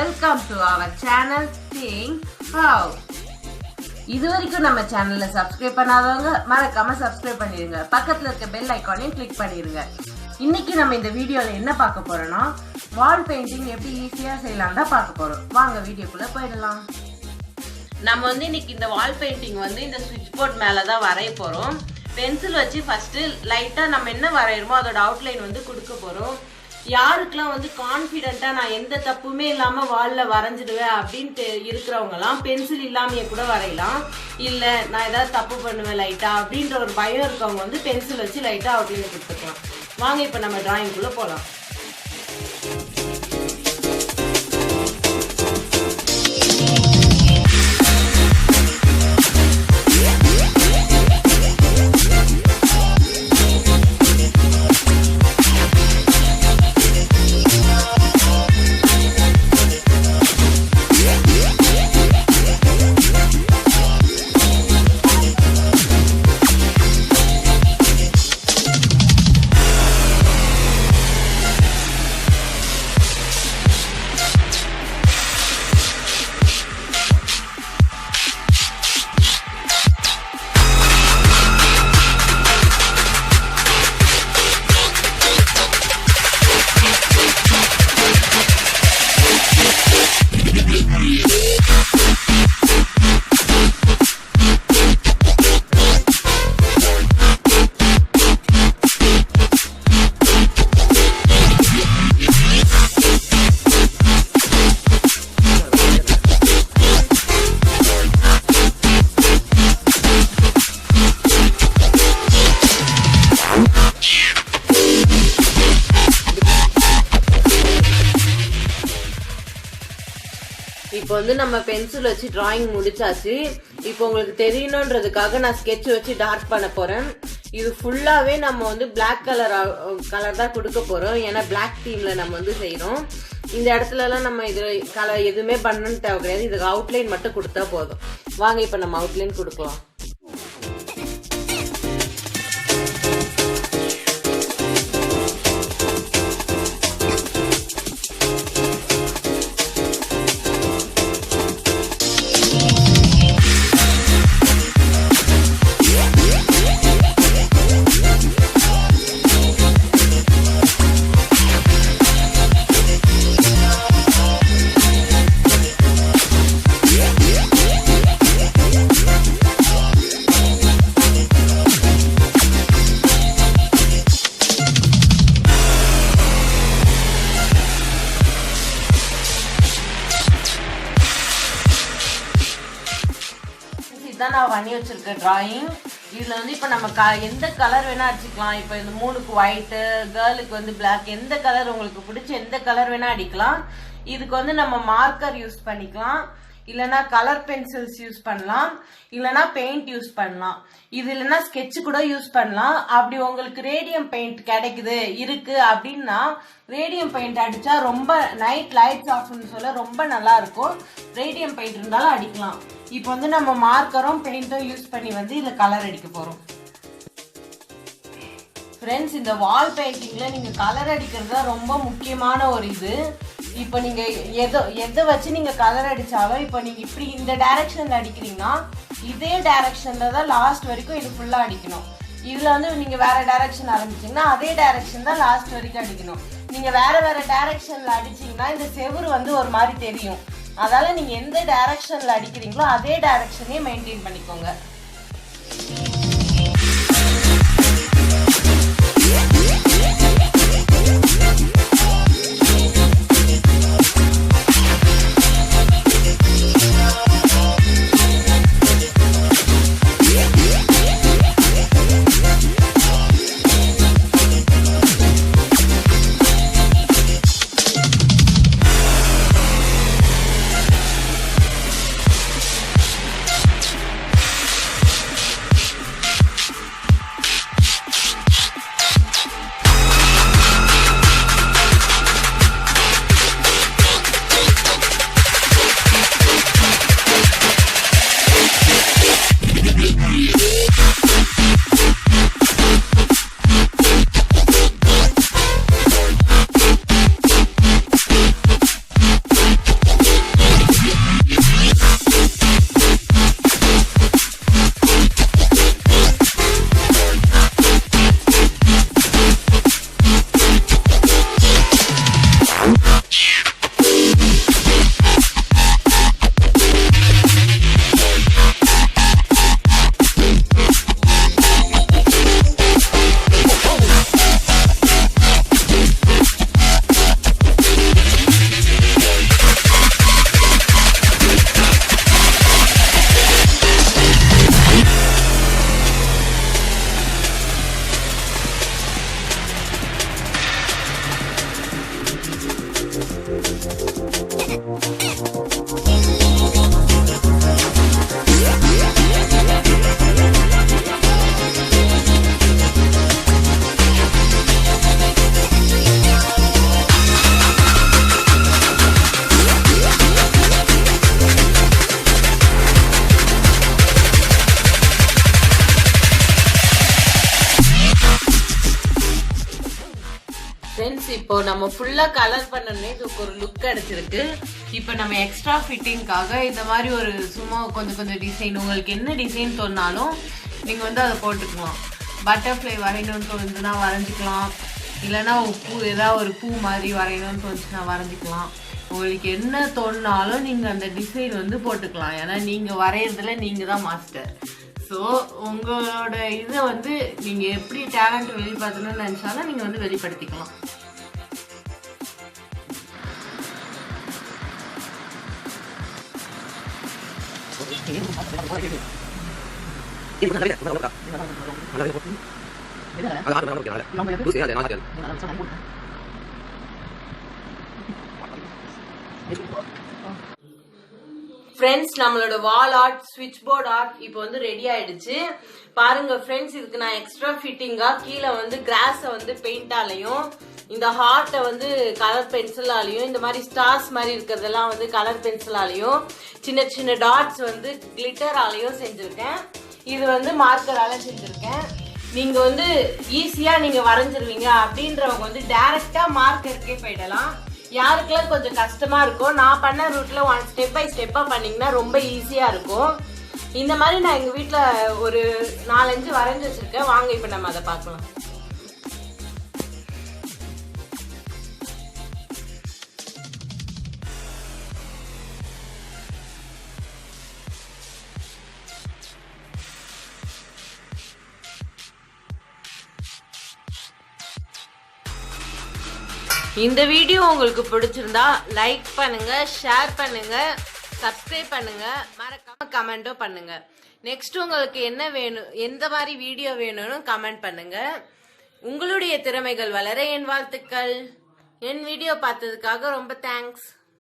Welcome to our channel Think How. இதுவரைக்கும் நம்ம சேனலை சப்ஸ்கிரைப் பண்ணாதவங்க மறக்காம சப்ஸ்கிரைப் பண்ணிருங்க. பக்கத்துல இருக்க பெல் ஐகானையும் கிளிக் பண்ணிருங்க. இன்னைக்கு நம்ம இந்த வீடியோல என்ன பார்க்க போறோம்னா வால் பெயிண்டிங் எப்படி ஈஸியா செய்யலாம் தான் பார்க்க போறோம். வாங்க வீடியோக்குள்ள போயிடலாம். நம்ம இன்னைக்கு இந்த வால் பெயிண்டிங் இந்த ஸ்விட்ச் போர்ட் மேல தான் வரைய போறோம். பென்சில் வச்சு ஃபர்ஸ்ட் லைட்டா நம்ம என்ன வரையறோமோ அதோட அவுட்லைன் கொடுக்க போறோம். யாருக்கெல்லாம் கான்ஃபிடென்ட்டா நான் எந்த தப்புமே இல்லாம வால்ல வரைஞ்சிடுவேன் அப்படின்ட்டு இருக்கிறவங்கலாம் பென்சில் இல்லாமையே கூட வரையலாம். இல்ல நான் ஏதாவது தப்பு பண்ணுவேன் லைட்டா அப்படின்ற ஒரு பயம் இருக்கவங்க பென்சில் வச்சு லைட்டா அவுட்லைன் கொடுத்துக்கலாம். வாங்க இப்ப நம்ம டிராயிங்குள்ள போலாம். இப்போ நம்ம பென்சில் வச்சு டிராயிங் முடிச்சாச்சு. இப்போ உங்களுக்கு தெரியணும்ன்றதுக்காக நான் ஸ்கெட்ச் வச்சு டார்க் பண்ண போறேன். இது ஃபுல்லாவே நம்ம பிளாக் கலர் தான் கொடுக்க போறோம். ஏன்னா பிளாக் தீம்ல நம்ம செய்யறோம். இந்த இடத்துல எல்லாம் நம்ம இது கலர் எதுவுமே பண்ணணும்னு தேவை கிடையாது. இதுக்கு அவுட்லைன் மட்டும் கொடுத்தா போதும். வாங்க இப்ப நம்ம அவுட்லைன் கொடுக்கலாம். நான் பண்ணி வச்சிருக்க டிராயிங். இதுல இப்ப நம்ம எந்த கலர் வேணா அடிச்சுக்கலாம். இப்ப இந்த 3க்கு ஒயிட், கேர்ளுக்கு பிளாக், எந்த கலர் உங்களுக்கு பிடிச்ச எந்த கலர் வேணா அடிக்கலாம். இதுக்கு நம்ம மார்க்கர் யூஸ் பண்ணிக்கலாம், இல்லனா கலர் பென்சில்ஸ் யூஸ் பண்ணலாம், இல்லனா பெயிண்ட் யூஸ் பண்ணலாம். இது இல்லைன்னா ஸ்கெட்ச் கூட யூஸ் பண்ணலாம். அப்படி உங்களுக்கு ரேடியம் பெயிண்ட் கிடைக்குது இருக்கு அப்படின்னா ரேடியம் பெயிண்ட் அடிச்சா ரொம்ப நைட் லைட்ஸ் ஆஃப்னு சொல்ல ரொம்ப நல்லா இருக்கும். ரேடியம் பெயிண்ட் இருந்தாலும் அடிக்கலாம். இப்போ நம்ம மார்க்கரும் பெயிண்டும் யூஸ் பண்ணி இதுல கலர் அடிக்க போறோம். ஃப்ரெண்ட்ஸ், இந்த வால் பெயிண்டிங்ல நீங்க கலர் அடிக்கிறது ரொம்ப முக்கியமான ஒரு இது. இப்போ நீங்க எதை வச்சு நீங்க கலர் அடிச்சாலும் இப்போ நீங்க இப்படி இந்த டைரக்ஷன்ல அடிக்கிறீங்கன்னா இதே டைரக்ஷன்ல தான் லாஸ்ட் வரைக்கும் இது ஃபுல்லா அடிக்கணும். இதுல நீங்க வேற டைரக்ஷன் ஆரம்பிச்சீங்கன்னா அதே டைரக்ஷன் தான் லாஸ்ட் வரைக்கும் அடிக்கணும். நீங்க வேற வேற டைரக்ஷன்ல அடிச்சீங்கன்னா இந்த செவுரு ஒரு மாதிரி தெரியும். அதால நீங்க எந்த டைரக்ஷன்ல அடிக்கிறீங்களோ அதே டைரக்ஷனே மெயின்டைன் பண்ணிக்கோங்க. இப்போ நம்ம ஃபுல்லா கலர் பண்ணனே இதுக்கு ஒரு லுக் கிடைச்சிருக்கு. இப்போ நம்ம எக்ஸ்ட்ரா ஃபிட்டிங்காக இந்த மாதிரி ஒரு சும்மா கொஞ்சம் கொஞ்சம் டிசைன், உங்களுக்கு என்ன டிசைன் தோணாலும் நீங்க வந்து அதை போட்டுக்கலாம். பட்டர்ஃப்ளை வரையணும்னு தோணுதுன்னா வரைஞ்சிக்கலாம், இல்லைன்னா பூ ஏதாவது ஒரு பூ மாதிரி வரையணும்னு தோணுச்சுன்னா வரைஞ்சிக்கலாம். உங்களுக்கு என்ன தோணுனாலும் நீங்க அந்த டிசைன் வந்து போட்டுக்கலாம். ஏன்னா நீங்க வரையறதுல நீங்க தான் மாஸ்டர். ஸோ உங்களோட இதை வந்து நீங்க எப்படி டேலண்ட் வெளிப்படுத்தணும்னு நினைச்சாலும் நீங்க வந்து வெளிப்படுத்திக்கலாம். ஃப்ரெண்ட்ஸ், நம்மளோட வால் ஆர்ட், ஸ்விட்ச் போர்ட் ஆர்ட் இப்போ வந்து ரெடி ஆயிடுச்சு. பாருங்க ஃப்ரெண்ட்ஸ், இதுக்கு நான் எக்ஸ்ட்ரா ஃபிட்டிங்கா கீழே வந்து கிராஸை வந்து பெயிண்டாலையும், இந்த ஹார்ட்டை வந்து கலர் பென்சிலாலையும், இந்த மாதிரி ஸ்டார்ஸ் மாதிரி இருக்கிறதெல்லாம் வந்து கலர் பென்சிலாலையும், சின்ன சின்ன டாட்ஸ் வந்து கிளிட்டராலையும் செஞ்சிருக்கேன். இது வந்து மார்க்கரால செஞ்சிருக்கேன். நீங்க வந்து ஈஸியா நீங்க வரைஞ்சிருவீங்க அப்படின்றவங்க வந்து டைரக்டா மார்க்கருக்கே போயிடலாம். யாருக்கெல்லாம் கொஞ்சம் கஷ்டமா இருக்கும், நான் பண்ண ரூட்ல ஒன் ஸ்டெப் பை ஸ்டெப்பா பண்ணீங்கன்னா ரொம்ப ஈஸியா இருக்கும். இந்த மாதிரி நான் எங்க வீட்டுல ஒரு 4-5 வரைஞ்சு வச்சிருக்கேன். வாங்க இப்ப நம்ம அதை பார்க்கலாம். இந்த வீடியோ உங்களுக்கு பிடிச்சிருந்தா லைக் பண்ணுங்க, ஷேர் பண்ணுங்க, சப்ஸ்கிரைப் பண்ணுங்க, மறக்காம கமெண்ட்டும் பண்ணுங்க. நெக்ஸ்ட் உங்களுக்கு என்ன வேணும், எந்த மாதிரி வீடியோ வேணும்னு கமெண்ட் பண்ணுங்க. உங்களுடைய திறமைகள் வளர என் வாழ்த்துக்கள். என் வீடியோ பார்த்ததுக்காக ரொம்ப தேங்க்ஸ்.